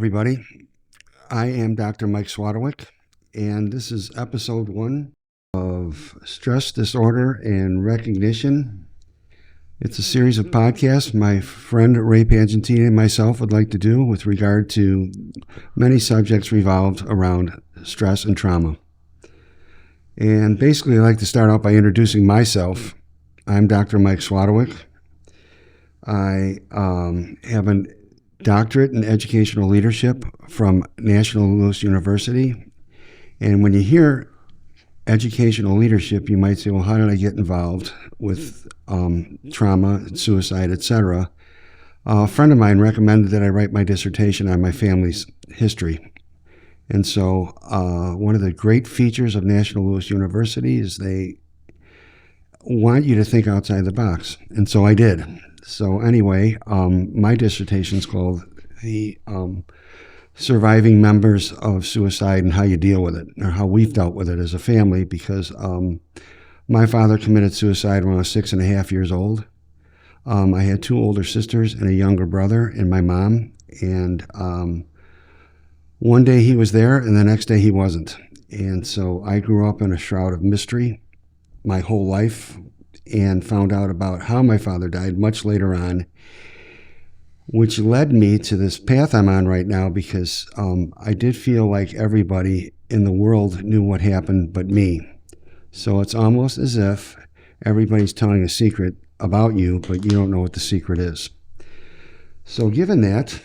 everybody. I am Dr. Mike Swadowick, and this is episode 1 of Stress Disorder and Recognition. It's a series of podcasts my friend Ray Pagentini and myself would like to do with regard to many subjects revolved around stress and trauma. And basically, I'd like to start out by introducing myself. I'm Dr. Mike Swadowick. I have a doctorate in educational leadership from National Louis University. And when you hear educational leadership, you might say, well, how did I get involved with trauma, suicide, etc.? A friend of mine recommended that I write my dissertation on my family's history. And so one of the great features of National Louis University is they want you to think outside the box. And so I did. So anyway, my dissertation is called The Surviving Members of Suicide and How You Deal with It, or how we've dealt with it as a family, because my father committed suicide when I was 6.5 years old. I had 2 older sisters and a younger brother and my mom. And one day he was there and the next day he wasn't. And so I grew up in a shroud of mystery my whole life, and found out about how my father died much later on, which led me to this path I'm on right now, because I did feel like everybody in the world knew what happened but me. So it's almost as if everybody's telling a secret about you, but you don't know what the secret is. So given that,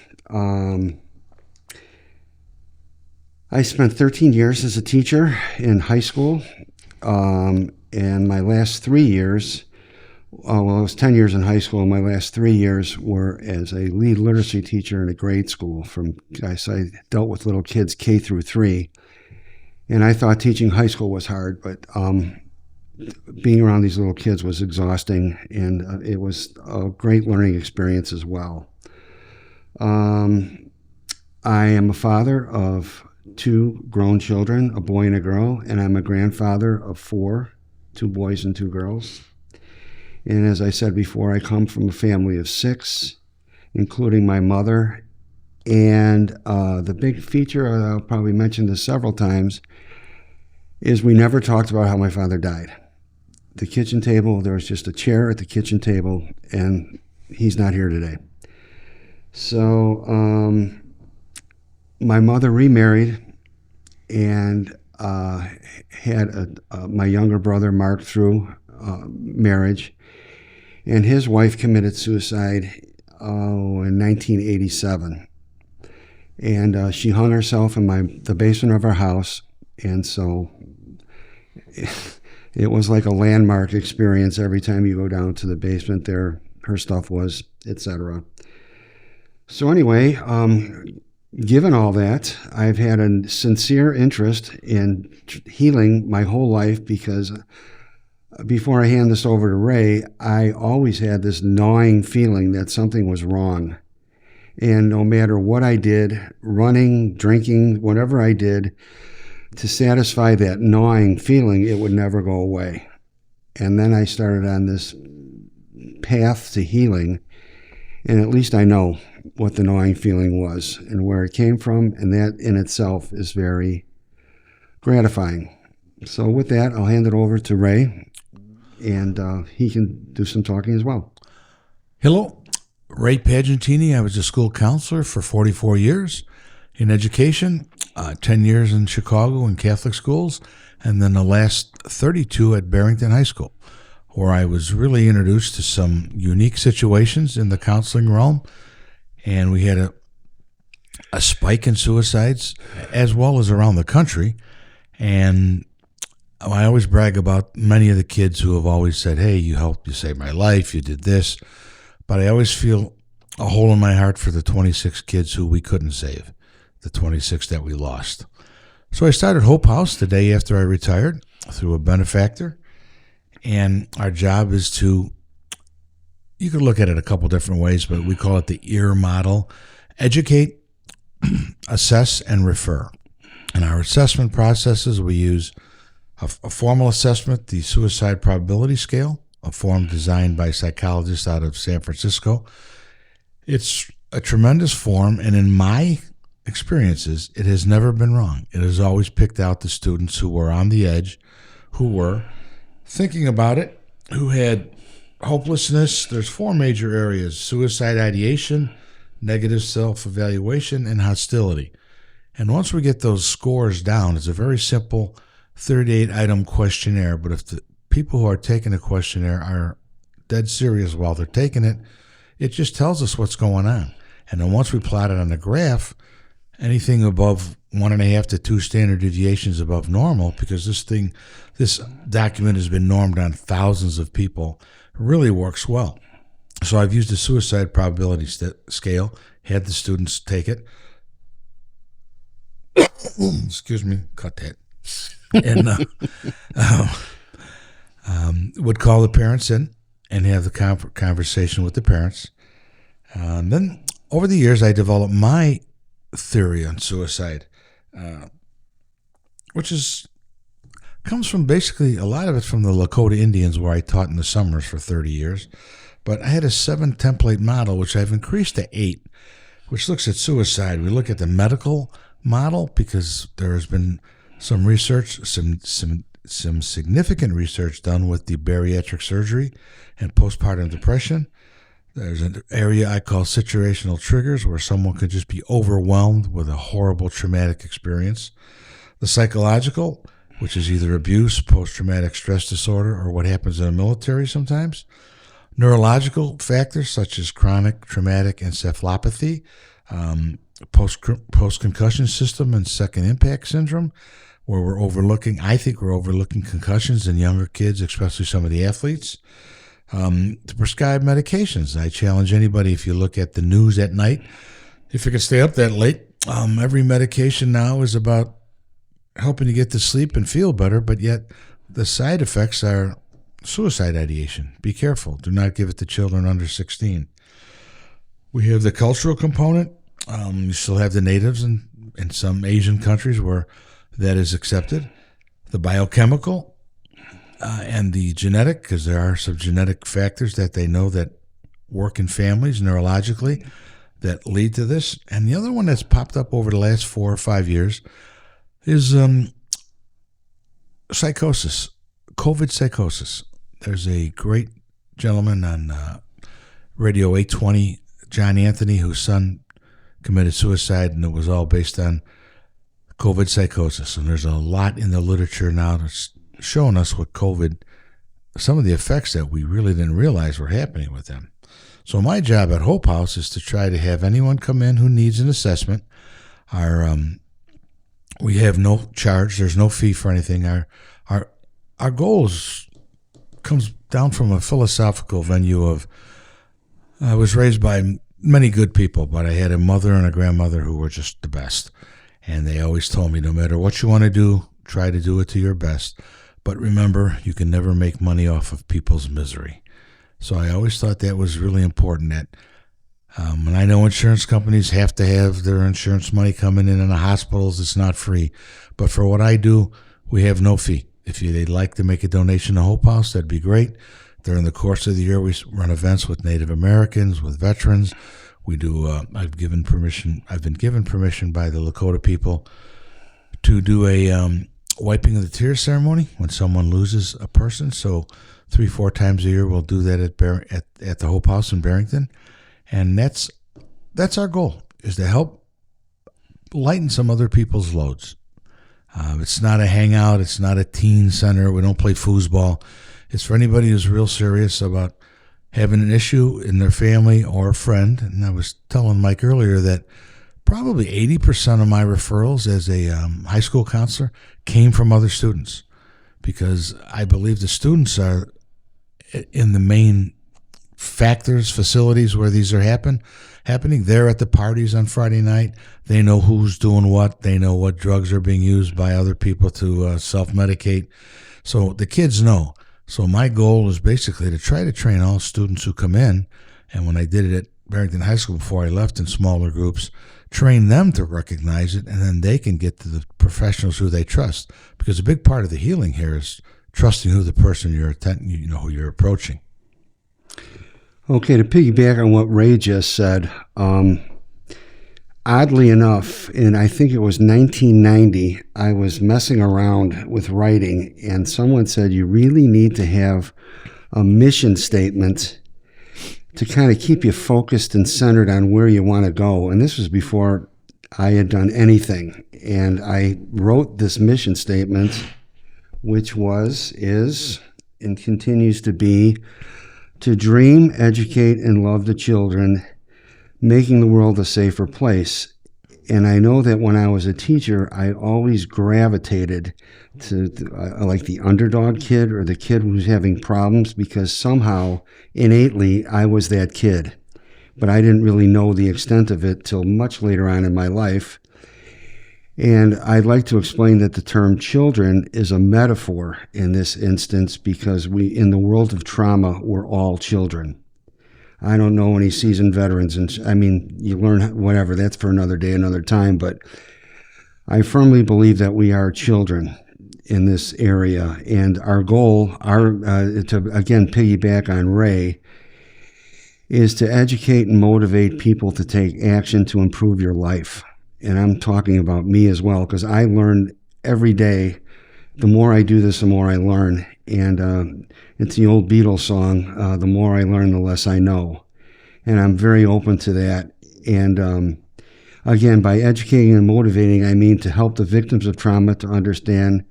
I spent 13 years as a teacher in high school. And my last 3 years, I was 10 years in high school, and my last 3 years were as a lead literacy teacher in a grade school. I dealt with little kids K through 3. And I thought teaching high school was hard, but being around these little kids was exhausting, and it was a great learning experience as well. I am a father of 2 grown children, a boy and a girl, and I'm a grandfather of 4, 2 boys and 2 girls. And as I said before, I come from a family of 6, including my mother. And the big feature, I'll probably mention this several times, is we never talked about how my father died. The kitchen table, there was just a chair at the kitchen table, and he's not here today. So my mother remarried and had my younger brother Mark through marriage, and his wife committed suicide in 1987, and she hung herself in the basement of our house. And so it was like a landmark experience. Every time you go down to the basement, there her stuff was, etc. So anyway, given all that, I've had a sincere interest in healing my whole life, because before I hand this over to Ray, I always had this gnawing feeling that something was wrong. And no matter what I did, running, drinking, whatever I did to satisfy that gnawing feeling, it would never go away. And then I started on this path to healing, and at least I know what the gnawing feeling was and where it came from, and that in itself is very gratifying. So with that, I'll hand it over to Ray, and he can do some talking as well. Hello, Ray Pagentini. I was a school counselor for 44 years in education, 10 years in Chicago in Catholic schools, and then the last 32 at Barrington High School, where I was really introduced to some unique situations in the counseling realm. And we had a spike in suicides as well as around the country. And I always brag about many of the kids who have always said, hey, you helped, you saved my life, you did this. But I always feel a hole in my heart for the 26 kids who we couldn't save, the 26 that we lost. So I started Hope House the day after I retired through a benefactor. And our job is to, you could look at it a couple different ways, but we call it the EAR model: educate, assess, and refer. In our assessment processes, we use a formal assessment, the suicide probability scale, a form designed by psychologists out of San Francisco. It's a tremendous form, and in my experiences, it has never been wrong. It has always picked out the students who were on the edge, who were thinking about it, who had hopelessness. There's 4 major areas: suicide ideation, negative self-evaluation, and hostility. And once we get those scores down, it's a very simple 38-item questionnaire. But if the people who are taking the questionnaire are dead serious while they're taking it, it just tells us what's going on. And then once we plot it on the graph, anything above 1.5 to 2 standard deviations above normal, because this document has been normed on thousands of people, really works well. So I've used a suicide probability scale, had the students take it. Excuse me, cut that. And would call the parents in and have the conversation with the parents. Then over the years, I developed my theory on suicide, which comes from basically a lot of it from the Lakota Indians, where I taught in the summers for 30 years. But I had a 7-template model, which I've increased to 8, which looks at suicide. We look at the medical model because there has been some research, some significant research done with the bariatric surgery and postpartum depression. There's an area I call situational triggers, where someone could just be overwhelmed with a horrible traumatic experience. The psychological, which is either abuse, post-traumatic stress disorder, or what happens in the military sometimes. Neurological factors such as chronic traumatic encephalopathy, post-concussion system, and second impact syndrome, where I think we're overlooking concussions in younger kids, especially some of the athletes. To prescribe medications. I challenge anybody, if you look at the news at night, if you can stay up that late, every medication now is about helping you get to sleep and feel better, but yet the side effects are suicide ideation. Be careful. Do not give it to children under 16. We have the cultural component. You still have the natives in some Asian countries where that is accepted. The biochemical and the genetic, because there are some genetic factors that they know that work in families neurologically that lead to this. And the other one that's popped up over the last 4 or 5 years is psychosis, COVID psychosis. There's a great gentleman on Radio 820, John Anthony, whose son committed suicide, and it was all based on COVID psychosis. And there's a lot in the literature now that's showing us what COVID, some of the effects that we really didn't realize were happening with them. So my job at Hope House is to try to have anyone come in who needs an assessment. We have no charge. There's no fee for anything. Our goals comes down from a philosophical venue of, I was raised by many good people, but I had a mother and a grandmother who were just the best. And they always told me, no matter what you want to do, try to do it to your best. But remember, you can never make money off of people's misery. So I always thought that was really important. That, and I know insurance companies have to have their insurance money coming in the hospitals. It's not free. But for what I do, we have no fee. If they'd like to make a donation to Hope House, that'd be great. During the course of the year, we run events with Native Americans, with veterans. We do. I've been given permission by the Lakota people to do a wiping of the tears ceremony when someone loses a person. So 3-4 times a year, we'll do that at the Hope House in Barrington, and that's our goal, is to help lighten some other people's loads. It's not a hangout. It's not a teen center. We don't play foosball. It's for anybody who's real serious about having an issue in their family or a friend. And I was telling Mike earlier that probably 80% of my referrals as a high school counselor came from other students, because I believe the students are in the main facilities where these are happening. They're at the parties on Friday night. They know who's doing what. They know what drugs are being used by other people to self-medicate. So the kids know. So my goal is basically to try to train all students who come in, and when I did it at Barrington High School before I left in smaller groups, train them to recognize it, and then they can get to the professionals who they trust. Because a big part of the healing here is trusting who the person who you're approaching. Okay, to piggyback on what Ray just said, Oddly enough, in I think it was 1990, I was messing around with writing, and someone said you really need to have a mission statement to kind of keep you focused and centered on where you want to go. And this was before I had done anything. And I wrote this mission statement, which is, and continues to be, to dream, educate, and love the children, making the world a safer place. And I know that when I was a teacher, I always gravitated to like the underdog kid or the kid who's having problems, because somehow innately I was that kid. But I didn't really know the extent of it till much later on in my life. And I'd like to explain that the term children is a metaphor in this instance, because in the world of trauma, we're all children. I don't know any seasoned veterans, and I mean, you learn whatever, that's for another day, another time, but I firmly believe that we are children in this area, and our goal, to again piggyback on Ray, is to educate and motivate people to take action to improve your life. And I'm talking about me as well, because I learn every day. The more I do this, the more I learn. And it's the old Beatles song, the more I learn, the less I know. And I'm very open to that. And again, by educating and motivating, I mean to help the victims of trauma to understand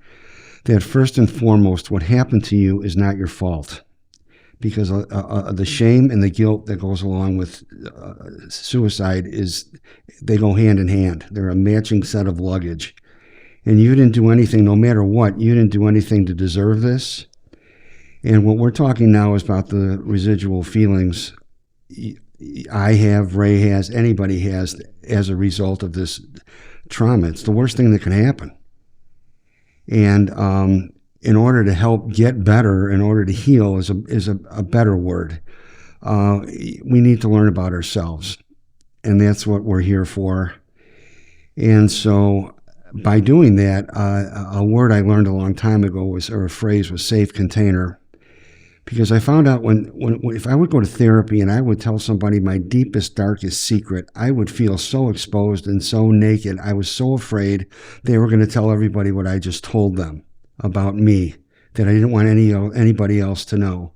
that first and foremost, what happened to you is not your fault. Because the shame and the guilt that goes along with suicide they go hand in hand. They're a matching set of luggage. And you didn't do anything, no matter what, you didn't do anything to deserve this. And what we're talking now is about the residual feelings I have, Ray has, anybody has, as a result of this trauma. It's the worst thing that can happen. And in order to help get better, in order to heal is a better word, we need to learn about ourselves. And that's what we're here for. And so by doing that, a word I learned a long time ago or a phrase was safe container. Because I found out if I would go to therapy and I would tell somebody my deepest, darkest secret, I would feel so exposed and so naked. I was so afraid they were going to tell everybody what I just told them about me, that I didn't want anybody else to know.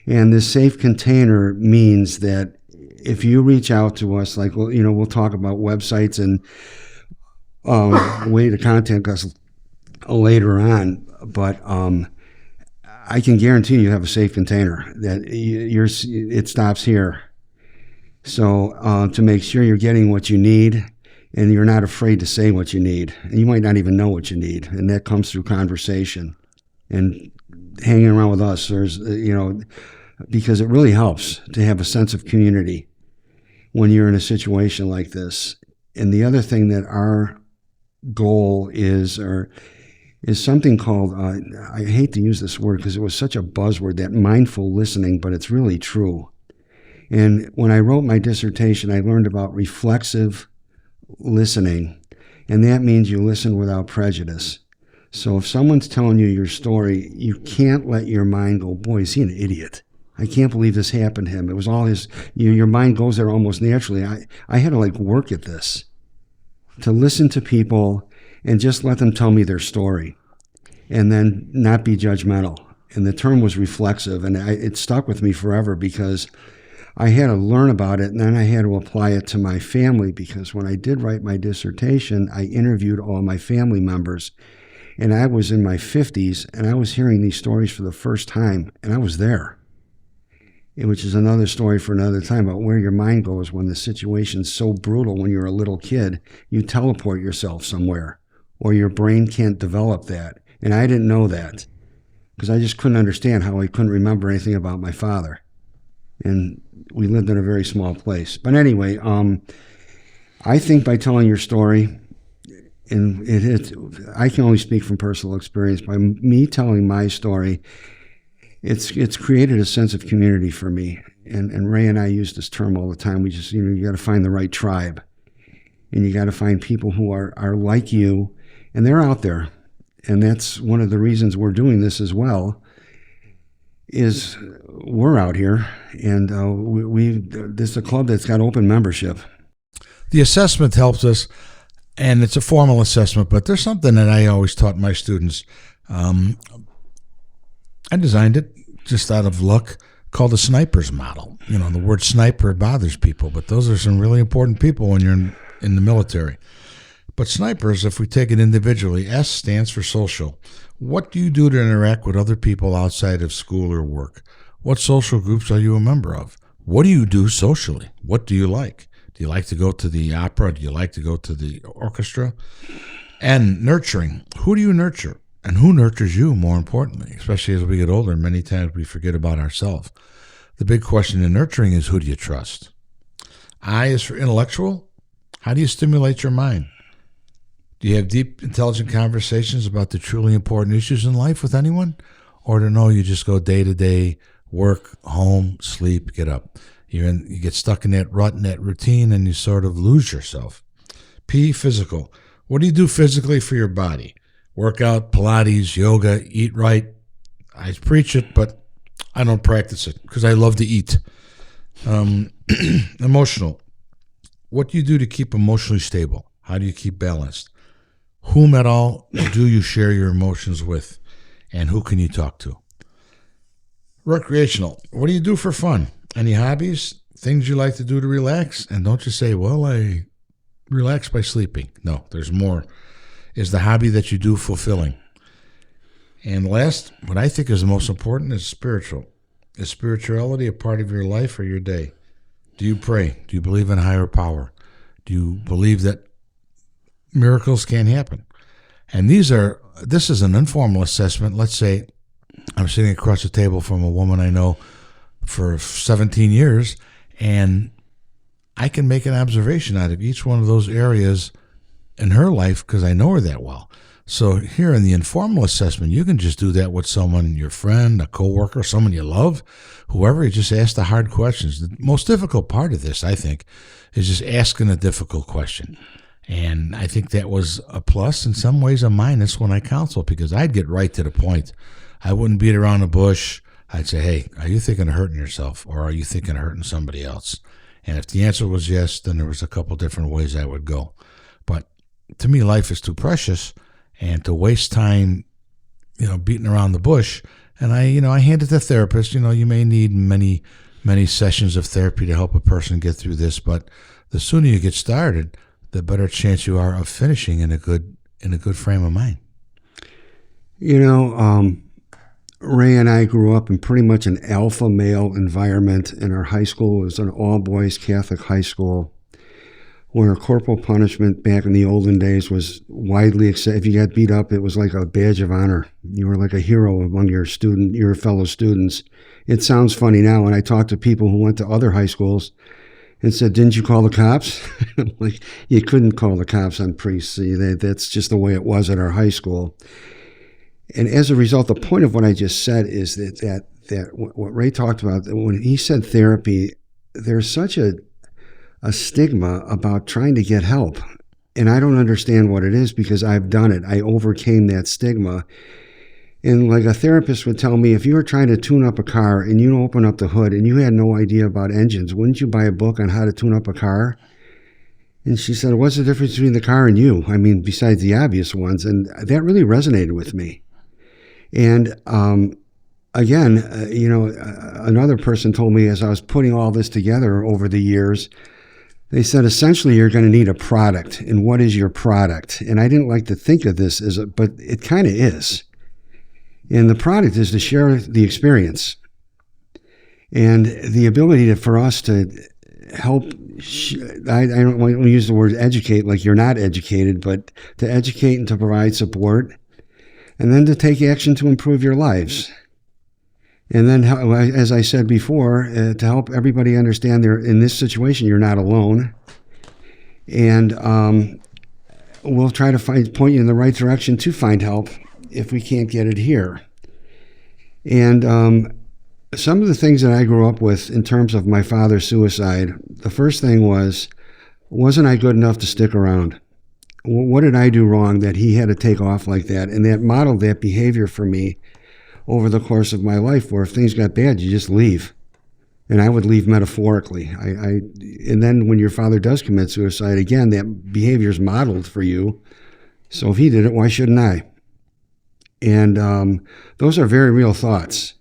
And this safe container means that if you reach out to us, like, well, we'll talk about websites and way to contact us later on, but I can guarantee you have a safe container that it stops here. So to make sure you're getting what you need, and you're not afraid to say what you need, and you might not even know what you need, and that comes through conversation and hanging around with us. There's because it really helps to have a sense of community when you're in a situation like this. And the other thing that our goal is something called, I hate to use this word because it was such a buzzword, that mindful listening, but it's really true. And when I wrote my dissertation, I learned about reflexive listening, and that means you listen without prejudice. So if someone's telling you your story, you can't let your mind go, boy, is he an idiot? I can't believe this happened to him. It was all his, your mind goes there almost naturally. I had to work at this, to listen to people and just let them tell me their story and then not be judgmental. And the term was reflexive, and it stuck with me forever because I had to learn about it, and then I had to apply it to my family, because when I did write my dissertation, I interviewed all my family members, and I was in my 50s, and I was hearing these stories for the first time, and I was there, which is another story for another time about where your mind goes when the situation's so brutal. When you're a little kid, you teleport yourself somewhere, or your brain can't develop that. And I didn't know that because I just couldn't understand how I couldn't remember anything about my father. And we lived in a very small place. But anyway, I think by telling your story, and I can only speak from personal experience, by me telling my story, it's created a sense of community for me. And Ray and I use this term all the time. We just, you got to find the right tribe. And you got to find people who are like you, and they're out there. And that's one of the reasons we're doing this as well, is we're out here, and this is a club that's got open membership. The assessment helps us, and it's a formal assessment, but there's something that I always taught my students. I designed it just out of luck, called the sniper's model. You know, the word sniper bothers people, but those are some really important people when you're in the military. But snipers, if we take it individually, S stands for social. What do you do to interact with other people outside of school or work? What social groups are you a member of? What do you do socially? What do you like? Do you like to go to the opera? Do you like to go to the orchestra? And nurturing. Who do you nurture? And who nurtures you, more importantly? Especially as we get older, many times we forget about ourselves. The big question in nurturing is, who do you trust? I is for intellectual. How do you stimulate your mind? Do you have deep, intelligent conversations about the truly important issues in life with anyone? Or to know you just go day to day, work, home, sleep, get up. You get stuck in that rut, in that routine, and you sort of lose yourself. P, physical. What do you do physically for your body? Workout, Pilates, yoga, eat right. I preach it, but I don't practice it because I love to eat. Emotional. What do you do to keep emotionally stable? How do you keep balanced? Whom at all do you share your emotions with? And who can you talk to? Recreational. What do you do for fun? Any hobbies? Things you like to do to relax? And don't just say, well, I relax by sleeping. No, there's more. Is the hobby that you do fulfilling? And last, what I think is the most important is spiritual. Is spirituality a part of your life or your day? Do you pray? Do you believe in a higher power? Do you believe that miracles can happen? And this is an informal assessment. Let's say I'm sitting across the table from a woman I know for 17 years, and I can make an observation out of each one of those areas in her life because I know her that well. So here in the informal assessment, you can just do that with someone, your friend, a coworker, someone you love, whoever. You just ask the hard questions. The most difficult part of this, I think, is just asking a difficult question. And I think that was a plus, in some ways a minus when I counsel, because I'd get right to the point. I wouldn't beat around the bush. I'd say, hey, are you thinking of hurting yourself, or are you thinking of hurting somebody else? And if the answer was yes, then there was a couple different ways I would go. But to me, life is too precious, and to waste time, beating around the bush. And I hand it to therapists. You may need many, many sessions of therapy to help a person get through this, but the sooner you get started, the better chance you are of finishing in a good frame of mind. Ray and I grew up in pretty much an alpha male environment in our high school. It was an all-boys Catholic high school where corporal punishment back in the olden days was widely accepted. If you got beat up, it was like a badge of honor. You were like a hero among your fellow students. It sounds funny now when I talk to people who went to other high schools and said, didn't you call the cops? Like, you couldn't call the cops on priests. That's just the way it was at our high school. And as a result, the point of what I just said is that what Ray talked about, when he said therapy, there's such a stigma about trying to get help. And I don't understand what it is because I've done it. I overcame that stigma. And like a therapist would tell me, if you were trying to tune up a car and you open up the hood and you had no idea about engines, wouldn't you buy a book on how to tune up a car? And she said, what's the difference between the car and you? I mean, besides the obvious ones. And that really resonated with me. And another person told me as I was putting all this together over the years, they said, essentially, you're going to need a product. And what is your product? And I didn't like to think of this but it kind of is. And the product is to share the experience and the ability for us to help. I don't want to use the word educate like you're not educated, but to educate and to provide support, and then to take action to improve your lives. And then, as I said before, to help everybody understand in this situation, you're not alone. And we'll try to point you in the right direction to find help if we can't get it here. And some of the things that I grew up with in terms of my father's suicide, the first thing wasn't I good enough to stick around? What did I do wrong that he had to take off like that? And that modeled that behavior for me over the course of my life, where if things got bad, you just leave And I would leave metaphorically. And then when your father does commit suicide, again, that behavior is modeled for you. So if he did it, why shouldn't I? And those are very real thoughts.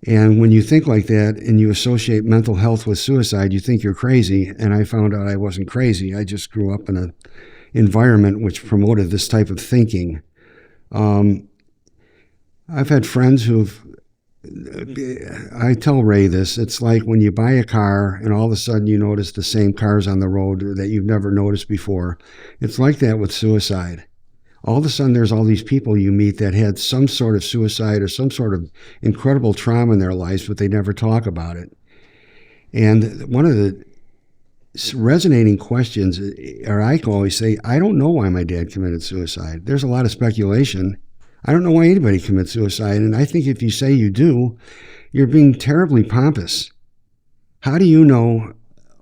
And when you think like that and you associate mental health with suicide, you think you're crazy. And I found out I wasn't crazy. I just grew up in an environment which promoted this type of thinking. I've had friends I tell Ray this, it's like when you buy a car and all of a sudden you notice the same cars on the road that you've never noticed before. It's like that with suicide. All of a sudden there's all these people you meet that had some sort of suicide or some sort of incredible trauma in their lives, but they never talk about it. And one of the resonating questions, or I can always say, I don't know why my dad committed suicide. There's a lot of speculation. I don't know why anybody commits suicide. And I think if you say you do, you're being terribly pompous. How do you know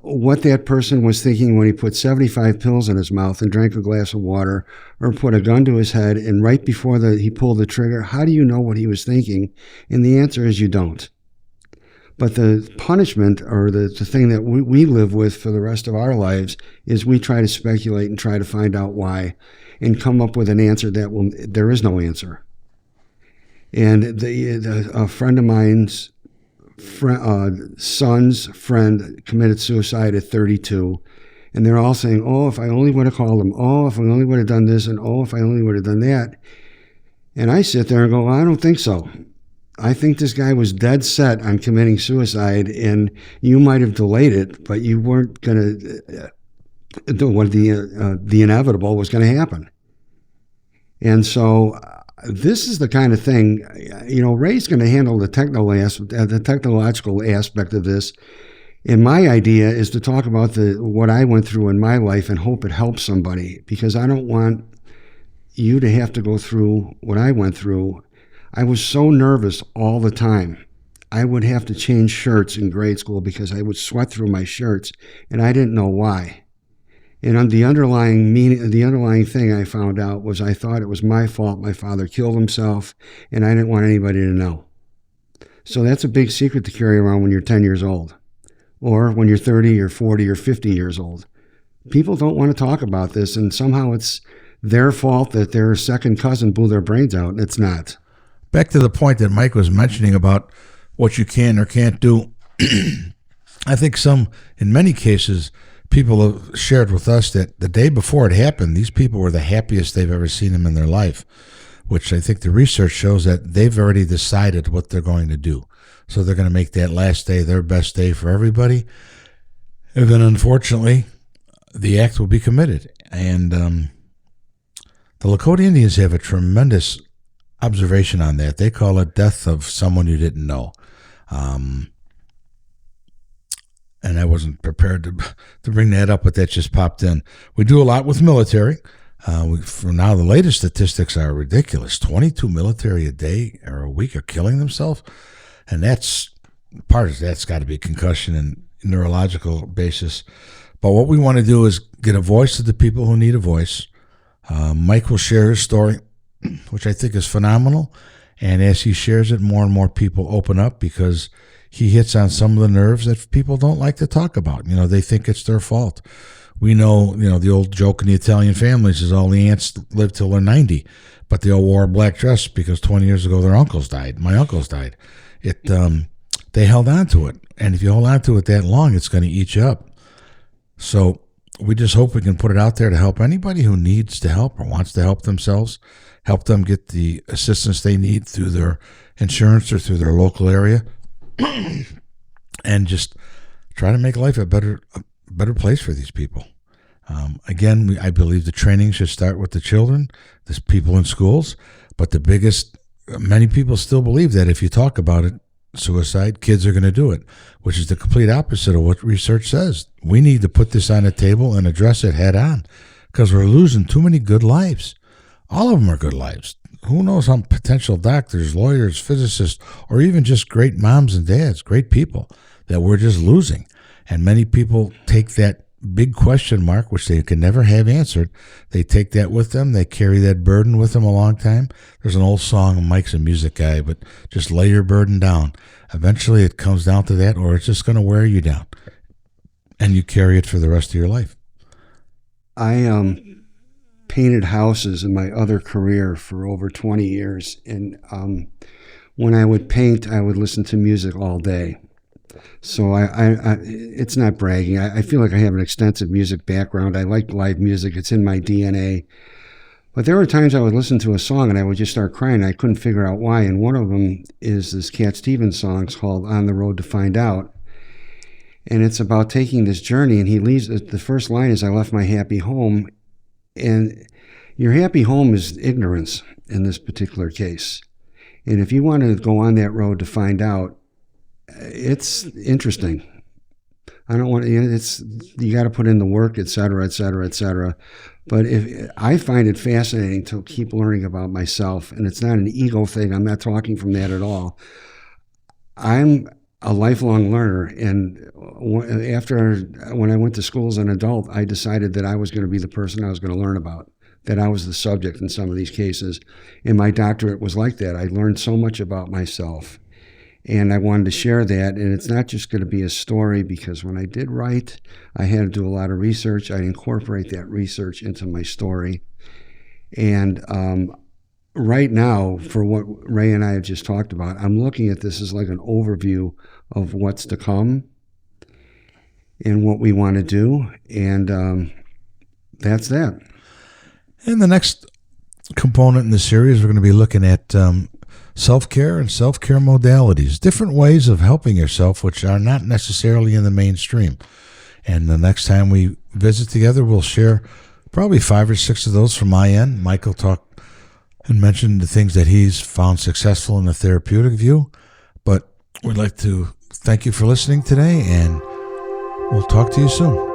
what that person was thinking when he put 75 pills in his mouth and drank a glass of water, or put a gun to his head and right before he pulled the trigger? How do you know what he was thinking? And the answer is you don't. But the punishment, or the thing that we live with for the rest of our lives, is we try to speculate and try to find out why and come up with an answer there is no answer. And a friend of mine's son's friend committed suicide at 32. And they're all saying, oh, if I only would have called him. Oh, if I only would have done this. And oh, if I only would have done that. And I sit there and go, well, I don't think so. I think this guy was dead set on committing suicide, and you might have delayed it, but you weren't going to the inevitable was going to happen. And so this is the kind of thing, Ray's going to handle the technological aspect of this. And my idea is to talk about what I went through in my life and hope it helps somebody, because I don't want you to have to go through what I went through. I was so nervous all the time. I would have to change shirts in grade school because I would sweat through my shirts, and I didn't know why. And the underlying thing I found out was I thought it was my fault. My father killed himself, and I didn't want anybody to know. So that's a big secret to carry around when you're 10 years old, or when you're 30 or 40 or 50 years old. People don't want to talk about this, and somehow it's their fault that their second cousin blew their brains out, and it's not. Back to the point that Mike was mentioning about what you can or can't do, I think in many cases, people have shared with us that the day before it happened, these people were the happiest they've ever seen them in their life, which I think the research shows that they've already decided what they're going to do. So they're going to make that last day their best day for everybody. And then, unfortunately, the act will be committed. And the Lakota Indians have a tremendous observation on that. They call it death of someone you didn't know. And I wasn't prepared to bring that up, but that just popped in. We do a lot with military. For now, the latest statistics are ridiculous. 22 military a day or a week are killing themselves. And that's part of that's got to be concussion and neurological basis. But what we want to do is get a voice to the people who need a voice. Mike will share his story, which I think is phenomenal. And as he shares it, more and more people open up because he hits on some of the nerves that people don't like to talk about. They think it's their fault. We know, the old joke in the Italian families is all the aunts live till they're 90, but they all wore a black dress because 20 years ago their uncles died. My uncles died. They held on to it. And if you hold on to it that long, it's going to eat you up. So we just hope we can put it out there to help anybody who needs to help or wants to help themselves, help them get the assistance they need through their insurance or through their local area, and just try to make life a better place for these people. Again, I believe the training should start with the children, the people in schools, but many people still believe that if you talk about it, suicide, kids are going to do it, which is the complete opposite of what research says. We need to put this on the table and address it head on because we're losing too many good lives. All of them are good lives. Who knows how potential doctors, lawyers, physicists, or even just great moms and dads, great people that we're just losing. And many people take that big question mark, which they can never have answered, they take that with them. They carry that burden with them a long time. There's an old song, Mike's a music guy, but just lay your burden down. Eventually it comes down to that, or it's just going to wear you down. And you carry it for the rest of your life. I painted houses in my other career for over 20 years. And when I would paint, I would listen to music all day. So it's not bragging. I feel like I have an extensive music background. I like live music. It's in my DNA. But there were times I would listen to a song and I would just start crying. I couldn't figure out why. And one of them is this Cat Stevens song called On the Road to Find Out. And it's about taking this journey. And he leaves, the first line is, I left my happy home. And your happy home is ignorance in this particular case. And if you want to go on that road to find out, it's interesting. I don't want to, you got to put in the work, et cetera, et cetera, et cetera. But if I find it fascinating to keep learning about myself, and it's not an ego thing. I'm not talking from that at all. I'm a lifelong learner. And when I went to school as an adult, I decided that I was going to be the person I was going to learn about, that I was the subject in some of these cases. And my doctorate was like that. I learned so much about myself. And I wanted to share that, and it's not just going to be a story, because when I did write, I had to do a lot of research. I incorporate that research into my story. And right now, for what Ray and I have just talked about, I'm looking at this as like an overview of what's to come and what we want to do. And that's that. And the next component in the series, we're going to be looking at self-care and self-care modalities, different ways of helping yourself, which are not necessarily in the mainstream. And the next time we visit together, we'll share probably 5 or 6 of those from my end. Mike will talk and mention the things that he's found successful in the therapeutic view. But we'd like to thank you for listening today, and we'll talk to you soon.